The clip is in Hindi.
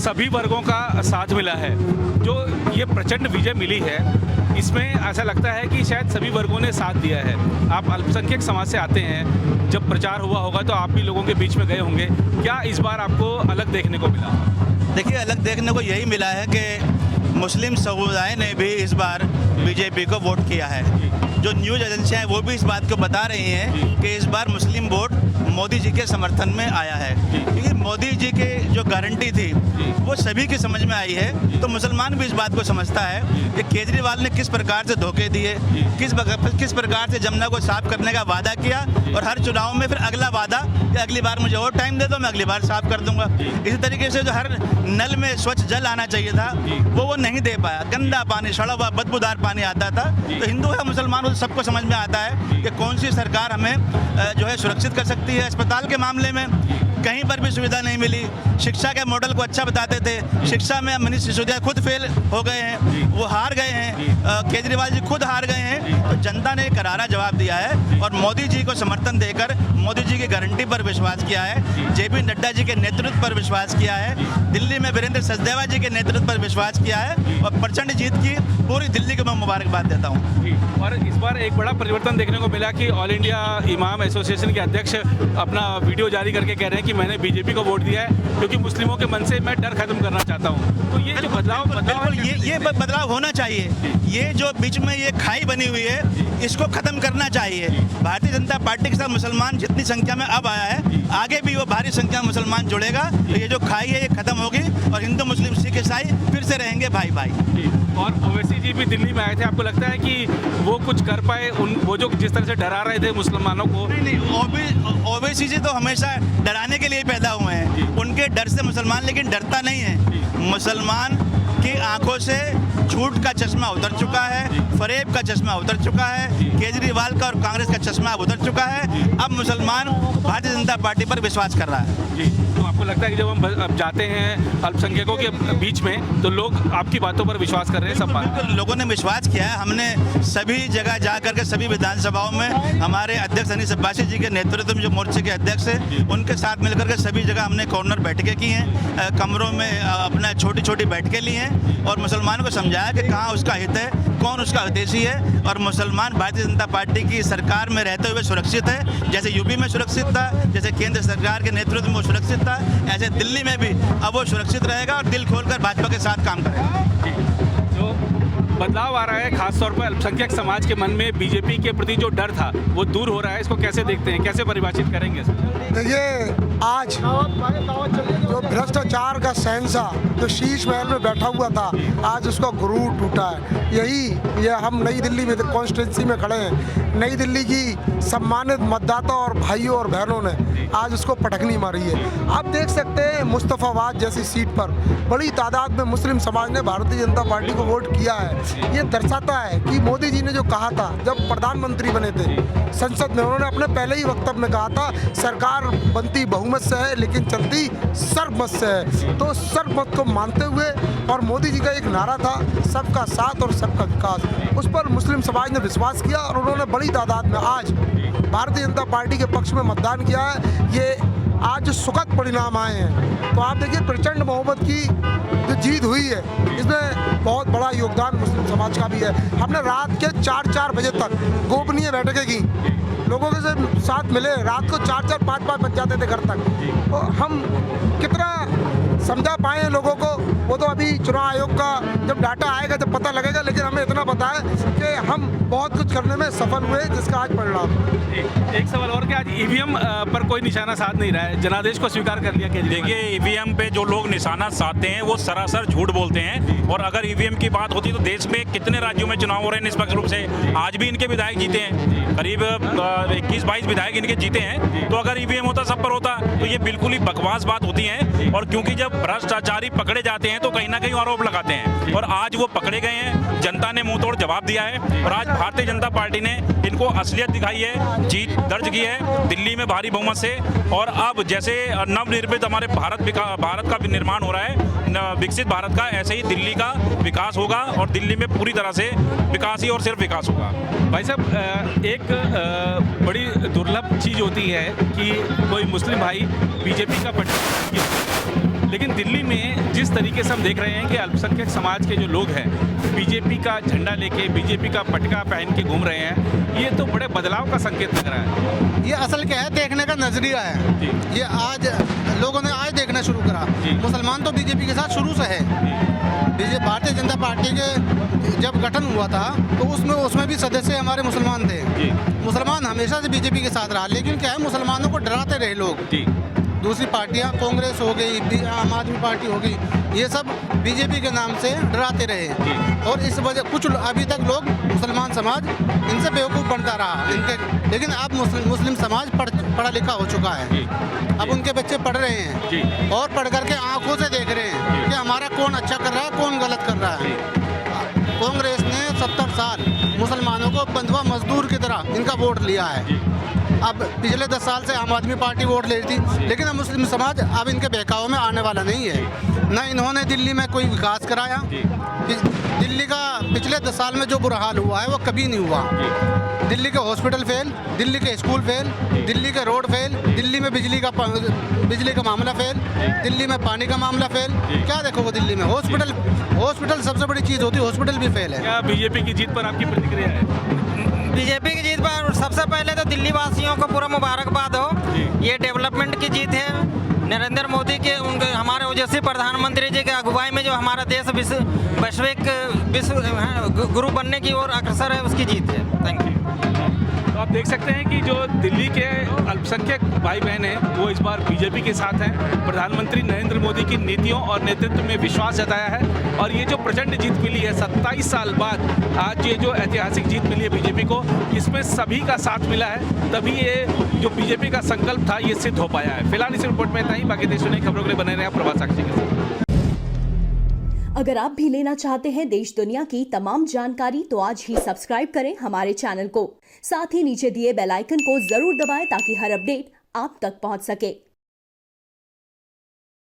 सभी वर्गों का साथ मिला है। जो ये प्रचंड विजय मिली है, इसमें ऐसा लगता है कि शायद सभी वर्गों ने साथ दिया है। आप अल्पसंख्यक समाज से आते हैं, जब प्रचार हुआ होगा तो आप भी लोगों के बीच में गए होंगे। क्या इस बार आपको अलग देखने को मिला? देखिए, अलग देखने को यही मिला है कि मुस्लिम समुदाय ने भी इस बार बीजेपी को वोट किया है। जो न्यूज़ एजेंसियाँ हैं वो भी इस बात को बता रही हैं कि इस बार मुस्लिम वोट मोदी जी के समर्थन में आया है, क्योंकि मोदी जी के जो गारंटी थी वो सभी की समझ में आई है। तो मुसलमान भी इस बात को समझता है कि केजरीवाल ने किस प्रकार से धोखे दिए, किस प्रकार से जमुना को साफ करने का वादा किया, और हर चुनाव में फिर अगला वादा कि अगली बार मुझे और टाइम दे दो, मैं अगली बार साफ कर दूंगा। इसी तरीके से जो हर नल में स्वच्छ जल आना चाहिए था वो नहीं दे पाया। गंदा पानी, सड़ा हुआ बदबूदार पानी आता था। तो हिंदू है मुसलमान हो, सबको समझ में आता है कि कौन सी सरकार हमें जो है सुरक्षित कर सकती है। अस्पताल के मामले में कहीं पर भी सुविधा नहीं मिली। शिक्षा के मॉडल को अच्छा बताते थे, शिक्षा में मनीष सिसोदिया खुद फेल हो गए हैं, वो हार गए हैं, केजरीवाल जी खुद हार गए हैं। तो जनता ने करारा जवाब दिया है और मोदी जी को समर्थन देकर मोदी जी की गारंटी पर विश्वास किया है, जेपी नड्डा जी के नेतृत्व पर विश्वास किया है, दिल्ली में वीरेंद्र सचदेवा जी के नेतृत्व पर विश्वास किया है, और प्रचंड जीत की पूरी दिल्ली को मैं मुबारकबाद देता हूँ। और इस बार एक बड़ा परिवर्तन देखने को मिला कि ऑल इंडिया इमाम एसोसिएशन के अध्यक्ष अपना वीडियो जारी करके कह रहे हैं कि मैंने बीजेपी को वोट दिया है क्योंकि मुस्लिमों के मन से मैं डर खत्म करना चाहता हूँ। तो ये जो बदलाव ये बदलाव होना चाहिए। ये जो बीच में ये खाई बनी हुई है, इसको खत्म करना चाहिए। भारतीय जनता पार्टी के साथ मुसलमान जितनी संख्या में अब आया है, आगे भी वो भारी संख्या में मुसलमान जुड़ेगा, तो ये जो खाई है ये खत्म होगी और हिंदू मुस्लिम सिख ईसाई फिर से रहेंगे भाई भाई। और ओवैसी जी भी दिल्ली में आए थे, आपको लगता है कि वो कुछ कर पाए? वो जो जिस तरह से डरा रहे थे मुसलमानों को। नहीं, ओवैसी जी तो हमेशा डराने के लिए पैदा हुए हैं। उनके डर से मुसलमान लेकिन डरता नहीं है। मुसलमान की आंखों से झूठ का चश्मा उतर चुका है, फरेब का चश्मा उतर चुका है, केजरीवाल का और कांग्रेस का चश्मा अब उतर चुका है। अब मुसलमान भारतीय जनता पार्टी पर विश्वास कर रहा है। जी, तो आपको लगता है कि जब हम अब जाते हैं अल्पसंख्यकों के बीच में तो लोग आपकी बातों पर विश्वास कर रहे हैं? सब बिल्कुल लोगों ने विश्वास किया है। हमने सभी जगह जा करके सभी विधानसभाओं में हमारे अध्यक्ष अनीस अब्बासी जी के नेतृत्व में जो मोर्चे के अध्यक्ष हैं उनके साथ मिलकर के सभी जगह हमने कॉर्नर बैठकें की हैं, कमरों में अपना छोटी छोटी बैठकें ली हैं और मुसलमानों को समझाया कि कहाँ उसका हित है, कौन उसका हितैषी है, और मुसलमान भारतीय जनता पार्टी की सरकार में रहते हुए सुरक्षित है। जैसे यूपी में सुरक्षित था, जैसे केंद्र सरकार के नेतृत्व में वो सुरक्षित था, ऐसे दिल्ली में भी अब वो सुरक्षित रहेगा और दिल खोलकर भाजपा के साथ काम करेगा। जो बदलाव आ रहा है खासतौर पर अल्पसंख्यक समाज के मन में बीजेपी के प्रति जो डर था वो दूर हो रहा है, इसको कैसे देखते हैं, कैसे परिभाषित करेंगे? देखिए, आज जो भ्रष्टाचार का शहंशाह जो शीश महल में बैठा हुआ था, आज उसका गुरूर टूटा है। ये हम नई दिल्ली में कॉन्स्टिट्यूंसी में खड़े हैं। नई दिल्ली की सम्मानित मतदाता और भाइयों और बहनों ने आज उसको पटकनी मारी है। आप देख सकते हैं मुस्तफाबाद जैसी सीट पर बड़ी तादाद में मुस्लिम समाज ने भारतीय जनता पार्टी को वोट किया है। ये दर्शाता है कि मोदी जी ने जो कहा था जब प्रधानमंत्री बने थे संसद में, उन्होंने अपने पहले ही वक्तव्य में कहा था सरकार बनती बहुमत से है लेकिन चलती सर्वमत से है। तो सर्वमत को मानते हुए और मोदी जी का एक नारा था सबका साथ और सबका विकास, उस पर मुस्लिम समाज ने विश्वास किया और उन्होंने बड़ी तादाद में आज भारतीय जनता पार्टी के पक्ष में मतदान किया है। ये आज सुखद परिणाम आए हैं। तो आप देखिए, प्रचंड मोहब्बत की जो जीत हुई है इसमें बहुत बड़ा योगदान मुस्लिम समाज का भी है। हमने रात के 4-4 बजे तक गोपनीय बैठकें की, लोगों के साथ मिले, रात को 4-4, 5-5 बज जाते थे घर तक। तो हम कितना समझा पाए लोगों को वो तो अभी चुनाव आयोग का जब डाटा आएगा जब पता लगेगा, लेकिन हमें इतना पता है कि हम बहुत कुछ करने में सफल हुए जिसका आज परिणाम। एक सवाल और कि आज ईवीएम पर कोई निशाना साध नहीं रहा है, जनादेश को स्वीकार कर लिया। देखिए, ईवीएम पे जो लोग निशाना साधते हैं वो सरासर झूठ बोलते हैं। और अगर ईवीएम की बात होती तो देश में कितने राज्यों में चुनाव हो रहे हैं निष्पक्ष रूप से, आज भी इनके विधायक जीते हैं, करीब 21-22 विधायक इनके जीते हैं। तो अगर ईवीएम होता सब पर होता तो ये बिल्कुल ही बकवास बात होती है। और क्योंकि जब भ्रष्टाचारी पकड़े जाते हैं तो कहीं ना कहीं आरोप लगाते हैं, और आज वो पकड़े गए हैं, जनता ने मुंह तोड़ जवाब दिया है। और आज भारतीय जनता पार्टी ने इनको असलियत दिखाई है, जीत दर्ज की है दिल्ली में भारी बहुमत से। और अब जैसे नवनिर्मित हमारे भारत का निर्माण हो रहा है, विकसित भारत का, ऐसे ही दिल्ली का विकास होगा और दिल्ली में पूरी तरह से विकास ही और सिर्फ विकास होगा। भाई साहब, एक बड़ी दुर्लभ चीज़ होती है कि कोई मुस्लिम भाई बीजेपी का लेकिन दिल्ली में जिस तरीके से हम देख रहे हैं कि अल्पसंख्यक समाज के जो लोग हैं बीजेपी का झंडा लेके बीजेपी का पटका पहन के घूम रहे हैं, ये तो बड़े बदलाव का संकेत लग रहा है। ये असल क्या है, देखने का नजरिया है। जी। ये आज लोगों ने आज देखना शुरू करा। जी। मुसलमान तो बीजेपी के साथ शुरू से है। बीजेपी भारतीय जनता पार्टी के जब गठन हुआ था तो उसमें भी सदस्य हमारे मुसलमान थे। जी। मुसलमान हमेशा से बीजेपी के साथ रहा, लेकिन क्या है, मुसलमानों को डराते रहे लोग। जी। दूसरी पार्टियां, कांग्रेस हो गई, आम आदमी पार्टी हो गई, ये सब बीजेपी के नाम से डराते रहे। और इस वजह कुछ अभी तक लोग मुसलमान समाज इनसे बेवकूफ़ बनता रहा इनके। लेकिन अब मुस्लिम समाज पढ़ा लिखा हो चुका है। अब उनके बच्चे पढ़ रहे हैं और पढ़ करके आंखों से देख रहे हैं कि हमारा कौन अच्छा कर रहा है, कौन गलत कर रहा है। कांग्रेस ने 70 साल मुसलमानों को बंधुआ मजदूर की तरह इनका वोट लिया है। अब पिछले 10 साल से आम आदमी पार्टी वोट ले रही थी, लेकिन अब मुस्लिम समाज अब इनके बहकावे में आने वाला नहीं है। न इन्होंने दिल्ली में कोई विकास कराया। दिल्ली का पिछले 10 साल में जो बुरा हाल हुआ है वो कभी नहीं हुआ। दिल्ली के हॉस्पिटल फेल, दिल्ली के स्कूल फेल, दिल्ली के रोड फेल, दिल्ली में बिजली का मामला फेल, दिल्ली में पानी का मामला फेल। क्या देखोगे दिल्ली में? हॉस्पिटल सबसे बड़ी चीज़ होती है, हॉस्पिटल भी फेल है। क्या बीजेपी की जीत पर आपकी प्रतिक्रिया है? बीजेपी की जीत पर सबसे पहले तो दिल्ली वासियों को पूरा मुबारकबाद हो। ये डेवलपमेंट की जीत है। नरेंद्र मोदी के उनके हमारे ओजस्वी प्रधानमंत्री जी के अगुवाई में जो हमारा देश वैश्विक विश्व गुरु बनने की ओर अग्रसर है, उसकी जीत है। Thank you. तो आप देख सकते हैं कि जो दिल्ली के अल्पसंख्यक भाई बहन हैं वो इस बार बीजेपी के साथ हैं। प्रधानमंत्री नरेंद्र मोदी की नीतियों और नेतृत्व में विश्वास जताया है और ये जो प्रचंड जीत मिली है 27 साल बाद आज ये जो ऐतिहासिक जीत मिली है बीजेपी को, इसमें सभी का साथ मिला है, तभी ये जो बीजेपी का संकल्प था ये सिद्ध हो पाया है। फिलहाल इस रिपोर्ट में इतना ही। बाकी देशों ने खबरों के लिए बने रहे प्रभात साक्षी के साथ। अगर आप भी लेना चाहते हैं देश दुनिया की तमाम जानकारी तो आज ही सब्सक्राइब करें हमारे चैनल को। साथ ही नीचे दिए बेल आइकन को जरूर दबाएं ताकि हर अपडेट आप तक पहुंच सके।